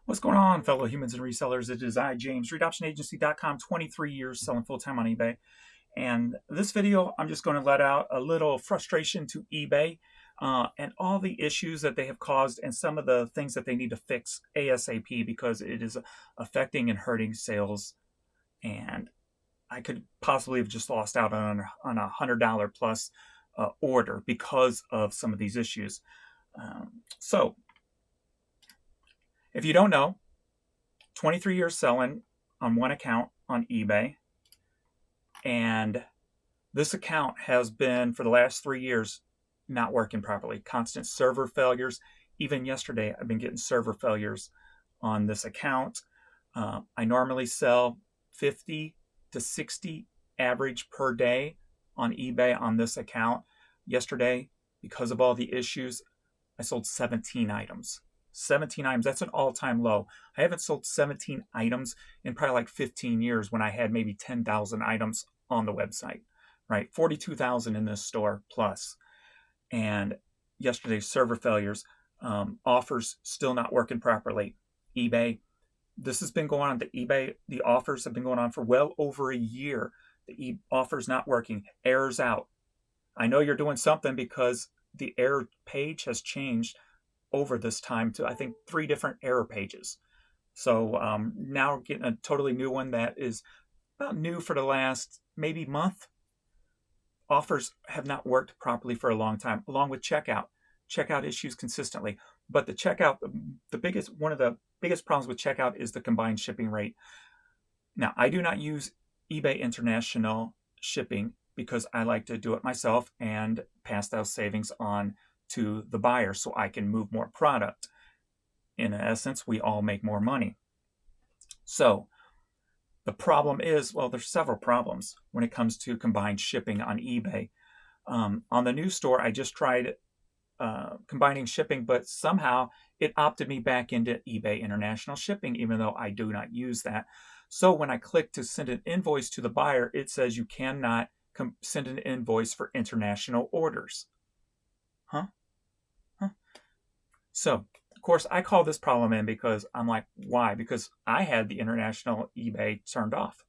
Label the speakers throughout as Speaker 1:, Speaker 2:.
Speaker 1: What's going on, fellow humans and resellers? It is I, James, redoptionagency.com, 23 years selling full-time on eBay. And this video, I'm just going to let out a little frustration to eBay and all the issues that they have caused and some of the things that they need to fix ASAP because it is affecting and hurting sales. And I could possibly have just lost out on a $100 plus order because of some of these issues. So if you don't know, 23 years selling on one account on eBay. And this account has been, for the last 3 years, not working properly. Constant server failures. Even yesterday, I've been getting server failures on this account. I normally sell 50 to 60 average per day on eBay on this account. Yesterday, because of all the issues, I sold 17 items. 17 items, that's an all-time low. I haven't sold 17 items in probably like 15 years when I had maybe 10,000 items on the website, right? 42,000 in this store plus. And yesterday's server failures, offers still not working properly. eBay, this has been going on. The offers have been going on for well over a year. The offer's not working. Errors out. I know you're doing something because the error page has changed over this time to, I think, 3 different error pages. So now we're getting a totally new one that is about new for the last maybe month. Offers have not worked properly for a long time, along with checkout issues consistently. But the checkout, one of the biggest problems with checkout is the combined shipping rate. Now, I do not use eBay International Shipping because I like to do it myself and pass those savings on to the buyer so I can move more product. In essence, we all make more money. So the problem is, well, there's several problems when it comes to combined shipping on eBay. On the new store, I just tried combining shipping, but somehow it opted me back into eBay International Shipping, even though I do not use that. So when I click to send an invoice to the buyer, it says you cannot send an invoice for international orders. Huh? So, of course, I call this problem in because I'm like, why? Because I had the international eBay turned off.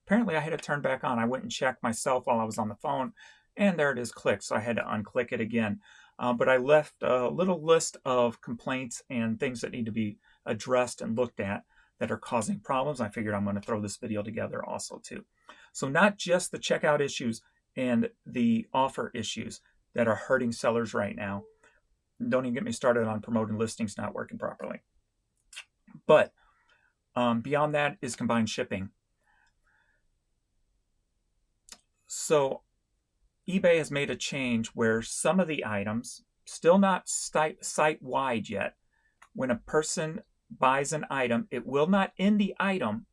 Speaker 1: Apparently, I had it turned back on. I went and checked myself while I was on the phone, and there it is clicked. So I had to unclick it again. But I left a little list of complaints and things that need to be addressed and looked at that are causing problems. I figured I'm going to throw this video together also, too. So not just the checkout issues and the offer issues that are hurting sellers right now. Don't even get me started on promoting listings not working properly. But beyond that is combined shipping. So eBay has made a change where some of the items, still not site-wide yet, when a person buys an item, it will not end the item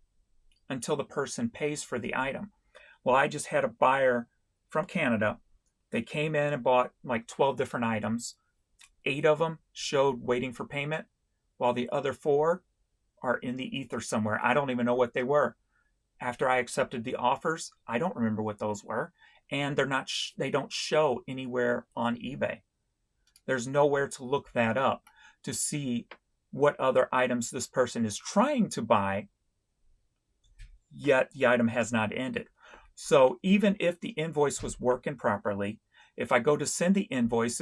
Speaker 1: until the person pays for the item. Well, I just had a buyer from Canada. They came in and bought like 12 different items. 8 of them showed waiting for payment, while the other 4 are in the ether somewhere. I don't even know what they were. After I accepted the offers, I don't remember what those were, and they don't show anywhere on eBay. There's nowhere to look that up to see what other items this person is trying to buy, yet the item has not ended. So even if the invoice was working properly, if I go to send the invoice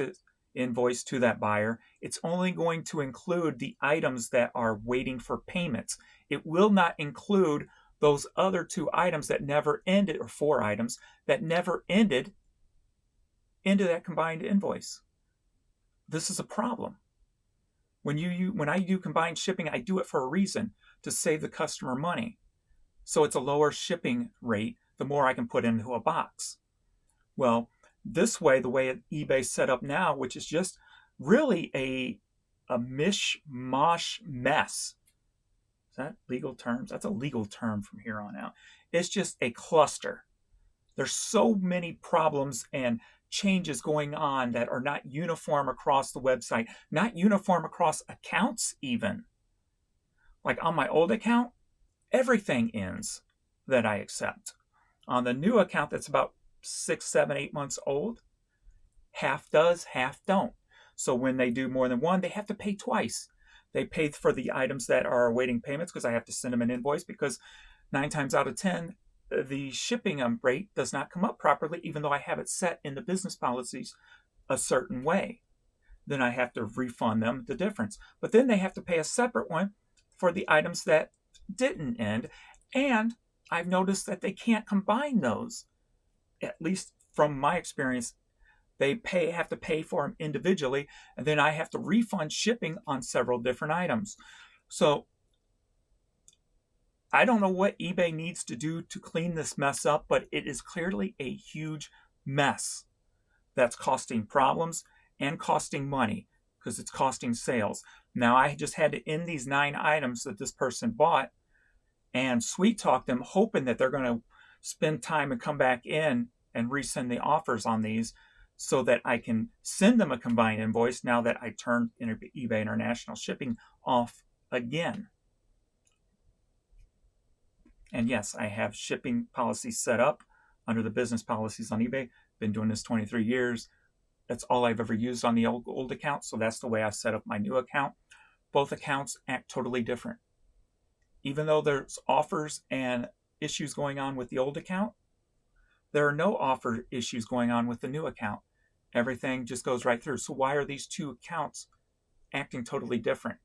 Speaker 1: to that buyer, it's only going to include the items that are waiting for payments. It will not include those other 2 items that never ended, or 4 items that never ended, into that combined invoice. This is a problem. When I do combined shipping, I do it for a reason, to save the customer money. So it's a lower shipping rate the more I can put into a box. Well, this way, the way eBay's set up now, which is just really a mishmash mess. Is that legal terms? That's a legal term from here on out. It's just a cluster. There's so many problems and changes going on that are not uniform across the website, not uniform across accounts even. Like on my old account, everything ends that I accept. On the new account that's about 6, 7, 8 months old, half does, half don't. So when they do more than one, they have to pay twice. They pay for the items that are awaiting payments because I have to send them an invoice, because 9 times out of 10, the shipping rate does not come up properly, even though I have it set in the business policies a certain way. Then I have to refund them the difference. But then they have to pay a separate one for the items that didn't end. And I've noticed that they can't combine those. At least from my experience, they have to pay for them individually, and then I have to refund shipping on several different items. So I don't know what eBay needs to do to clean this mess up, but it is clearly a huge mess that's costing problems and costing money, because it's costing sales. Now, I just had to end these 9 items that this person bought and sweet talk them, hoping that they're going to spend time and come back in and resend the offers on these, so that I can send them a combined invoice now that I turned eBay International Shipping off again. And yes, I have shipping policies set up under the business policies on eBay. Been doing this 23 years. That's all I've ever used on the old account, so that's the way I set up my new account. Both accounts act totally different. Even though there's offers and issues going on with the old account, there are no offer issues going on with the new account. Everything just goes right through. So why are these two accounts acting totally different?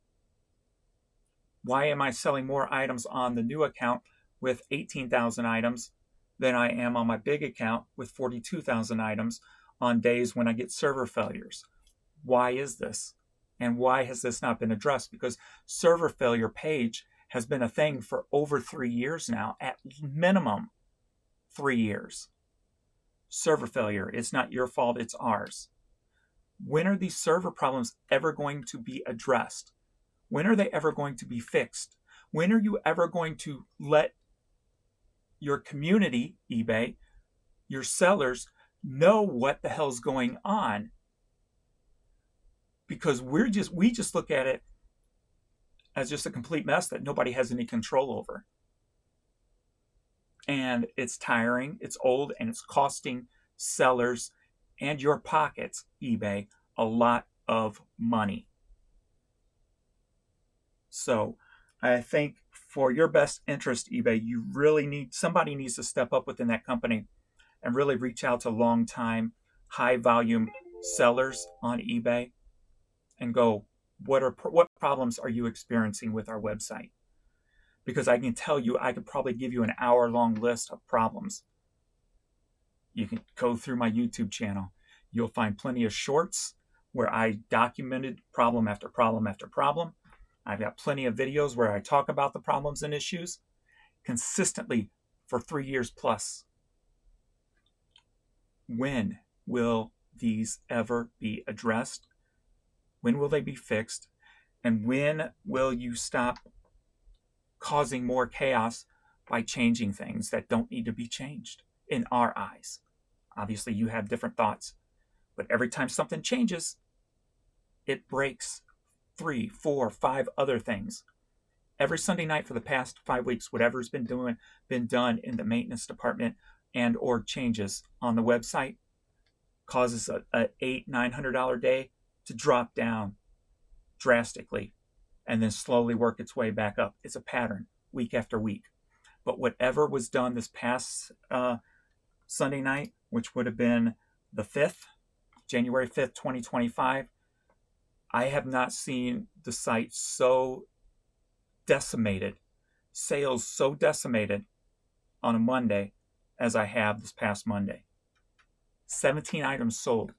Speaker 1: Why am I selling more items on the new account with 18,000 items than I am on my big account with 42,000 items on days when I get server failures? Why is this? And why has this not been addressed? Because server failure page has been a thing for over 3 years now, at minimum 3 years. Server failure, it's not your fault, it's ours. When are these server problems ever going to be addressed? When are they ever going to be fixed? When are you ever going to let your community, eBay, your sellers, know what the hell's going on? Because we just look at it as just a complete mess that nobody has any control over. And it's tiring, it's old, and it's costing sellers and your pockets, eBay, a lot of money. So I think for your best interest, eBay, somebody needs to step up within that company and really reach out to long-time, high-volume sellers on eBay and go, what problems are you experiencing with our website? Because I can tell you, I could probably give you an hour-long list of problems. You can go through my YouTube channel. You'll find plenty of shorts where I documented problem after problem after problem. I've got plenty of videos where I talk about the problems and issues consistently for 3 years plus. When will these ever be addressed? When will they be fixed? And when will you stop causing more chaos by changing things that don't need to be changed in our eyes? Obviously, you have different thoughts, but every time something changes, it breaks 3, 4, 5 other things. Every Sunday night for the past 5 weeks, whatever's been done in the maintenance department and or changes on the website causes a $800-900 day to drop down drastically and then slowly work its way back up. It's a pattern week after week. But whatever was done this past Sunday night, which would have been the 5th, January 5th, 2025, I have not seen the site so decimated, sales so decimated on a Monday as I have this past Monday. 17 items sold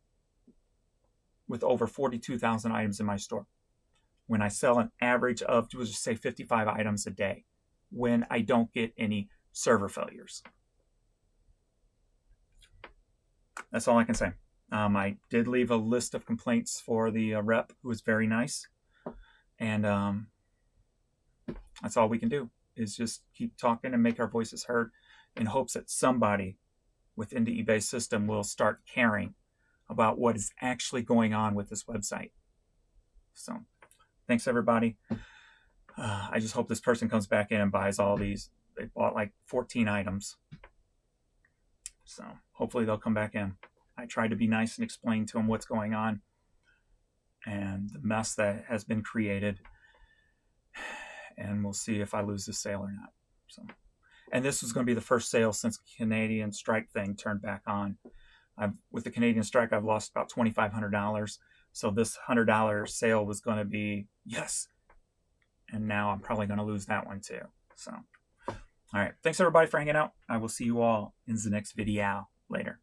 Speaker 1: with over 42,000 items in my store. When I sell an average of, we'll just say 55 items a day, when I don't get any server failures. That's all I can say. I did leave a list of complaints for the rep, who was very nice. And that's all we can do, is just keep talking and make our voices heard in hopes that somebody within the eBay system will start caring about what is actually going on with this website. So thanks, everybody. I just hope this person comes back in and buys all these. They bought like 14 items. So hopefully they'll come back in. I tried to be nice and explain to them what's going on and the mess that has been created. and we'll see if I lose this sale or not. So, and this was going to be the first sale since Canadian strike thing turned back on. With the Canadian strike, I've lost about $2,500. So this $100 sale was going to be yes, and now I'm probably going to lose that one too. So, all right, thanks everybody for hanging out. I will see you all in the next video later.